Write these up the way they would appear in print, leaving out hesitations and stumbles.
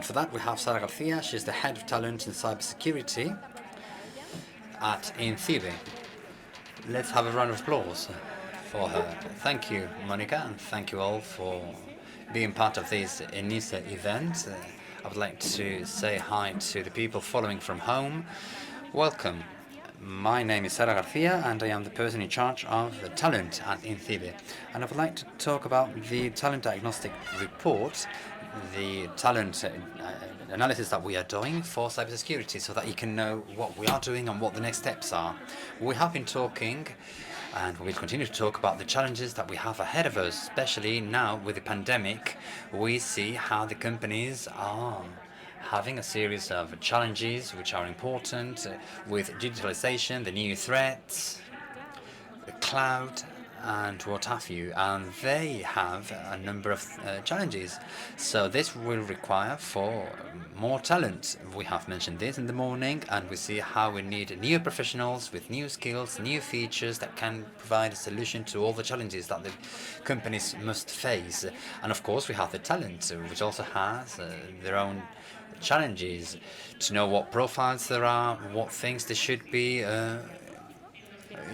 And for that, we have Sara García. She's the head of talent in cybersecurity at INCIBE. Let's have a round of applause for her. Thank you, Monica, and thank you all for being part of this ENISA event. I would like to say hi to the people following from home. Welcome. My name is Sara García, and I am the person in charge of the talent at INCIBE. And I would like to talk about the talent diagnostic report, the talent analysis that we are doing for cybersecurity, so that you can know what we are doing and what the next steps are. We have been talking, and we'll continue to talk about the challenges that we have ahead of us, especially now with the pandemic. We see how the companies are having a series of challenges which are important with digitalization, the new threats, the cloud, and what have you, and they have a number of challenges. So this will require for more talent. We have mentioned this in the morning, and we see how we need new professionals with new skills, new features that can provide a solution to all the challenges that the companies must face. And of course, we have the talent, which also has their own challenges, to know what profiles there are, what things they should be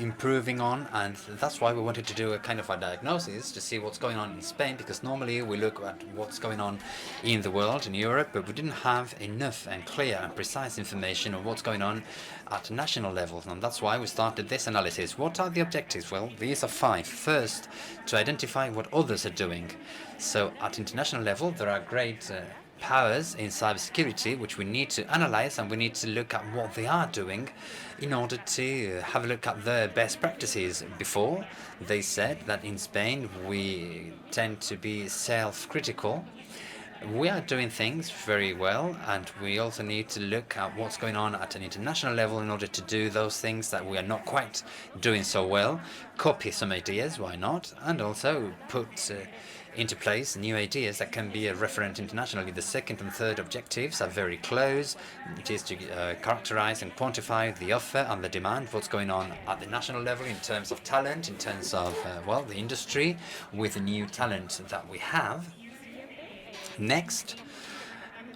improving on, and that's why we wanted to do a kind of a diagnosis to see what's going on in Spain, because normally we look at what's going on in the world, in Europe, but we didn't have enough and clear and precise information of what's going on at national levels, and that's why we started this analysis. What are the objectives? Well, these are 5. First, to identify what others are doing. So at international level, there are great powers in cybersecurity which we need to analyze, and we need to look at what they are doing in order to have a look at their best practices. Before, they said that in Spain we tend to be self-critical. We are doing things very well, and we also need to look at what's going on at an international level in order to do those things that we are not quite doing so well, copy some ideas, why not, and also put into place new ideas that can be a referent internationally. The second and third objectives are very close. It is to characterize and quantify the offer and the demand, what's going on at the national level in terms of talent, in terms of, well, the industry, with the new talent that we have. Next,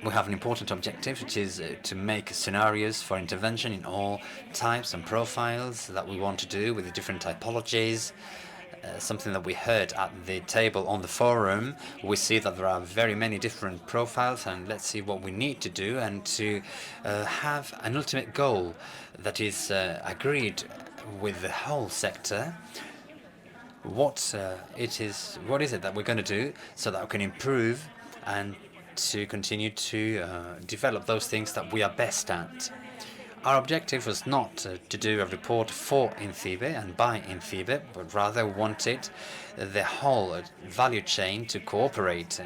we have an important objective, which is to make scenarios for intervention in all types and profiles that we want to do with the different typologies. Something that we heard at the table on the forum. We see that there are very many different profiles, and let's see what we need to do, and to have an ultimate goal that is agreed with the whole sector. What is it that we're going to do so that we can improve and to continue to develop those things that we are best at. Our objective was not to do a report for INCIBE and by INCIBE, but rather wanted the whole value chain to cooperate,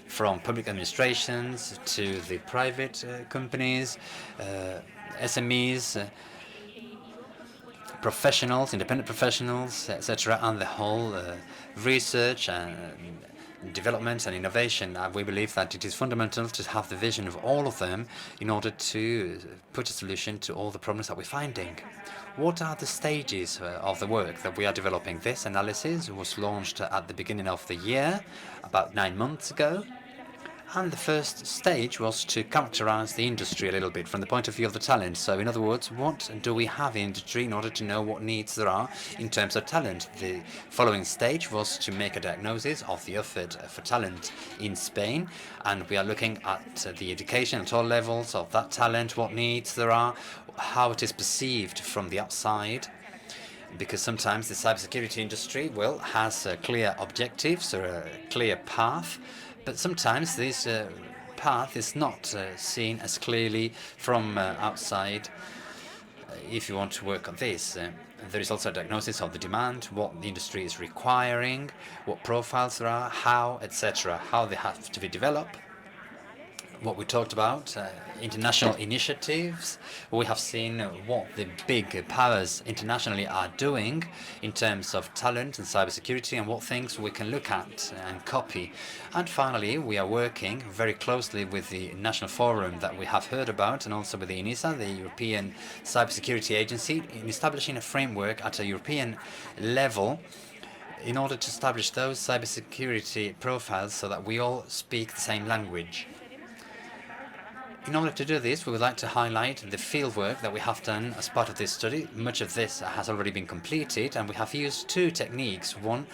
from public administrations to the private companies, SMEs, professionals, independent professionals, etc., and the whole research and development and innovation. We believe that it is fundamental to have the vision of all of them in order to put a solution to all the problems that we're finding. What are the stages of the work that we are developing? This analysis was launched at the beginning of the year, about 9 months ago. And the first stage was to characterize the industry a little bit from the point of view of the talent. So in other words, what do we have in the industry in order to know what needs there are in terms of talent? The following stage was to make a diagnosis of the offered for talent in Spain. And we are looking at the education at all levels of that talent, what needs there are, how it is perceived from the outside. Because sometimes the cybersecurity industry, well, has clear objectives or a clear path, but sometimes this path is not seen as clearly from outside. If you want to work on this, there is also a diagnosis of the demand, what the industry is requiring, what profiles there are, how, etc., how they have to be developed. What we talked about, international initiatives. We have seen what the big powers internationally are doing in terms of talent and cybersecurity, and what things we can look at and copy. And finally, we are working very closely with the National Forum that we have heard about, and also with the ENISA, the European Cybersecurity Agency, in establishing a framework at a European level in order to establish those cybersecurity profiles so that we all speak the same language. In order to do this, we would like to highlight the fieldwork that we have done as part of this study. Much of this has already been completed, and we have used two techniques. One,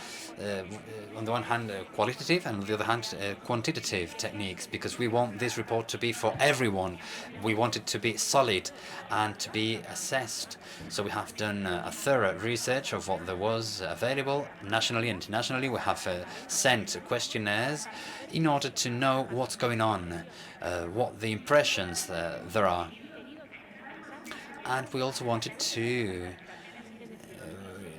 on the one hand, qualitative, and on the other hand, quantitative techniques, because we want this report to be for everyone. We want it to be solid and to be assessed. So we have done a thorough research of what there was available nationally and internationally. We have sent questionnaires in order to know what's going on, what the impressions there are. And we also wanted to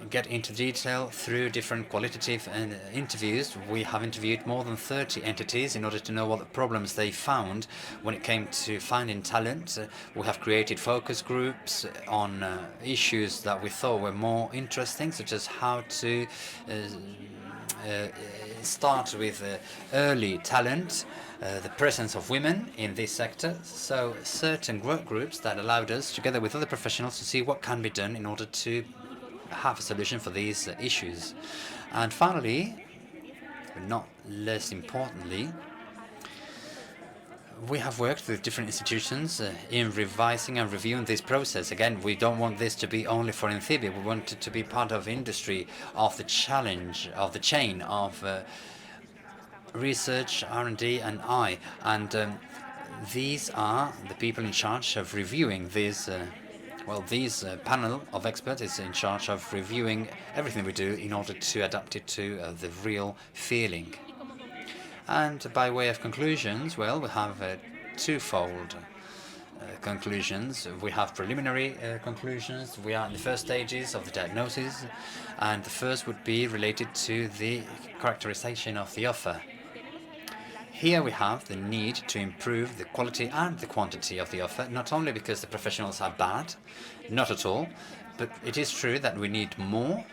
get into detail through different qualitative interviews. We have interviewed more than 30 entities in order to know what the problems they found when it came to finding talent. We have created focus groups on issues that we thought were more interesting, such as how to start with early talent, the presence of women in this sector. So certain work groups that allowed us, together with other professionals, to see what can be done in order to have a solution for these issues. And finally, but not less importantly, we have worked with different institutions in revising and reviewing this process. Again, we don't want this to be only for INCIBE. We want it to be part of industry, of the challenge, of the chain of research, R&D, and I. And these are the people in charge of reviewing these. This panel of experts is in charge of reviewing everything we do in order to adapt it to the real feeling. And by way of conclusions, well, we have twofold conclusions. We have preliminary conclusions. We are in the first stages of the diagnosis, and the first would be related to the characterization of the offer. Here we have the need to improve the quality and the quantity of the offer, not only because the professionals are bad, not at all, but it is true that we need more,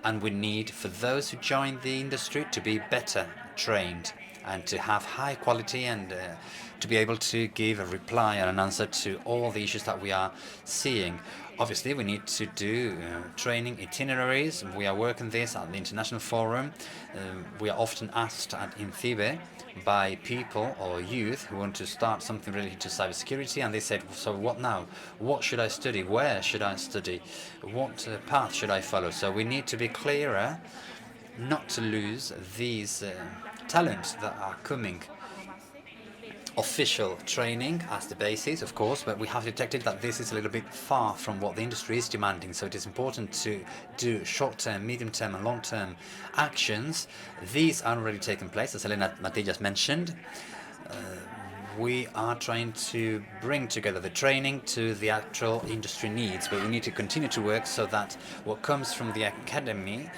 and we need for those who join the industry to be better trained and to have high quality and to be able to give a reply and an answer to all the issues that we are seeing. Obviously, we need to do training itineraries. We are working this at the International Forum. We are often asked at INCIBE by people or youth who want to start something related to cybersecurity, and they said, so what now? What should I study? Where should I study? What path should I follow? So we need to be clearer, not to lose these talents that are coming. Official training as the basis, of course, but we have detected that this is a little bit far from what the industry is demanding. So it is important to do short-term, medium-term, and long-term actions. These are already taking place, as Elena Matillas mentioned. We are trying to bring together the training to the actual industry needs, but we need to continue to work so that what comes from the academy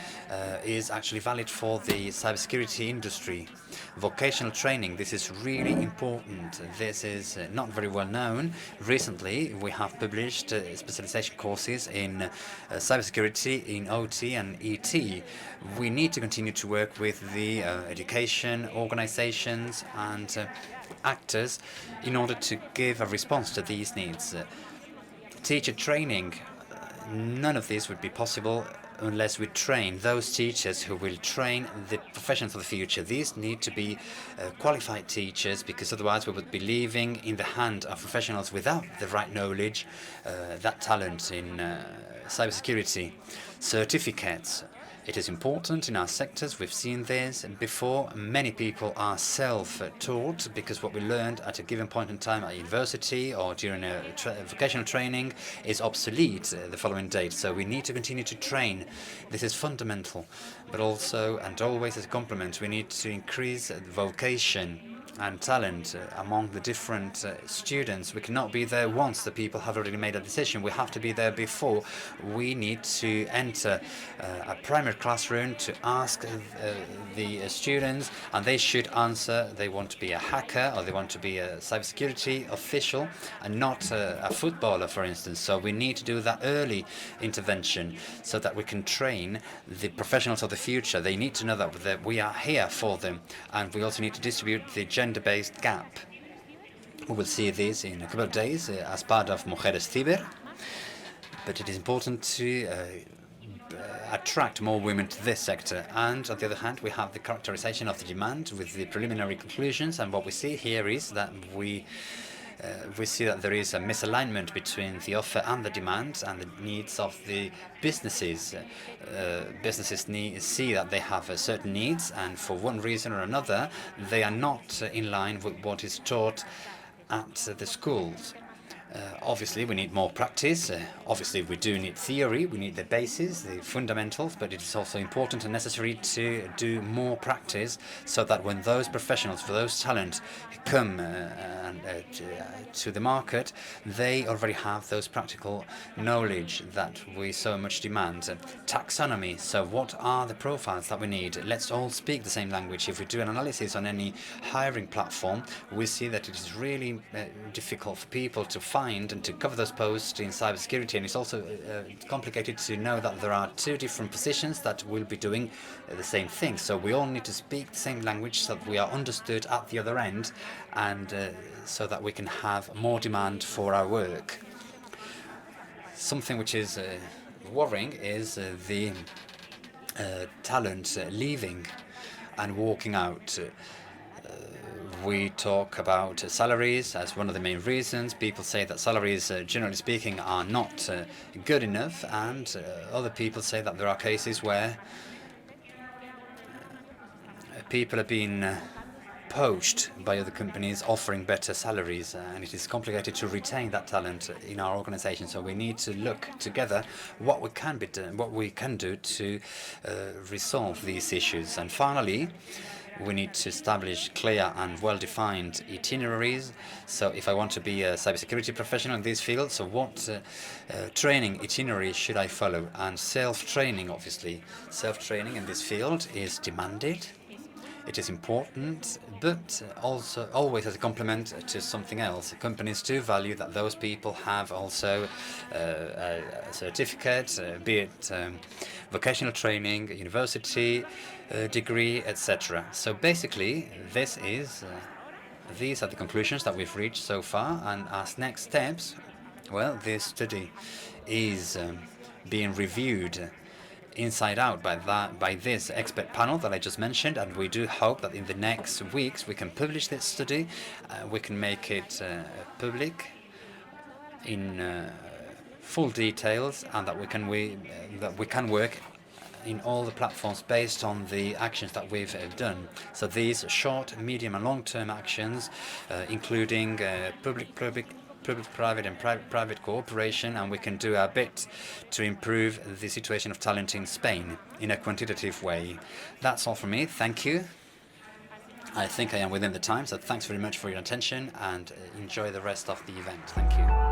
is actually valid for the cybersecurity industry. Vocational training, this is really important. This is not very well known. Recently, we have published specialization courses in cybersecurity, in OT and ET. We need to continue to work with the education organizations and actors in order to give a response to these needs. Teacher training, none of this would be possible unless we train those teachers who will train the professions of the future. These need to be qualified teachers, because otherwise we would be leaving in the hand of professionals without the right knowledge, that talent in cybersecurity. Certificates. It is important in our sectors. We've seen this before. Many people are self-taught because what we learned at a given point in time at university or during a vocational training is obsolete the following date. So we need to continue to train. This is fundamental. But also, and always as a complement, we need to increase vocation and talent among the different students. We cannot be there once the people have already made a decision. We have to be there before. We need to enter a primary classroom to ask the students, and they should answer they want to be a hacker or they want to be a cybersecurity official and not a footballer, for instance. So we need to do that early intervention so that we can train the professionals of the future. They need to know that we are here for them, and we also need to distribute the gender-based gap. We will see this in a couple of days as part of Mujeres Ciber, but it is important to attract more women to this sector. And on the other hand, we have the characterization of the demand with the preliminary conclusions, and what we see here is that we we see that there is a misalignment between the offer and the demand and the needs of the businesses. Businesses see that they have certain needs, and for one reason or another, they are not in line with what is taught at the schools. Obviously, we need more practice. Obviously, we do need theory. We need the basis, the fundamentals, but it is also important and necessary to do more practice so that when those professionals, for those talent, come to the market, they already have those practical knowledge that we so much demand. Taxonomy. So what are the profiles that we need? Let's all speak the same language. If we do an analysis on any hiring platform, we see that it is really difficult for people to find and to cover those posts in cybersecurity, and it's also complicated to know that there are two different positions that will be doing the same thing. So we all need to speak the same language so that we are understood at the other end, and so that we can have more demand for our work. Something which is worrying is the talent leaving and walking out. We talk about salaries as one of the main reasons. People say that salaries, generally speaking, are not good enough, and other people say that there are cases where people are being poached by other companies offering better salaries, and it is complicated to retain that talent in our organization. So we need to look together what we can be done, what we can do to resolve these issues. And finally, we need to establish clear and well-defined itineraries. So if I want to be a cybersecurity professional in this field, so what training itinerary should I follow? And self-training, obviously. Self-training in this field is demanded. It is important, but also always as a complement to something else. Companies do value that those people have also a certificate, be it vocational training, university degree, etc. So basically, these are the conclusions that we've reached so far, and as next steps, well, this study is being reviewed inside out by this expert panel that I just mentioned, and we do hope that in the next weeks we can publish this study, we can make it public in full details, and that we can work in all the platforms based on the actions that we've done. So these short, medium and long-term actions, including public-private and private cooperation, and we can do our bit to improve the situation of talent in Spain in a quantitative way. That's all from me. Thank you. I think I am within the time, so thanks very much for your attention, and enjoy the rest of the event. Thank you.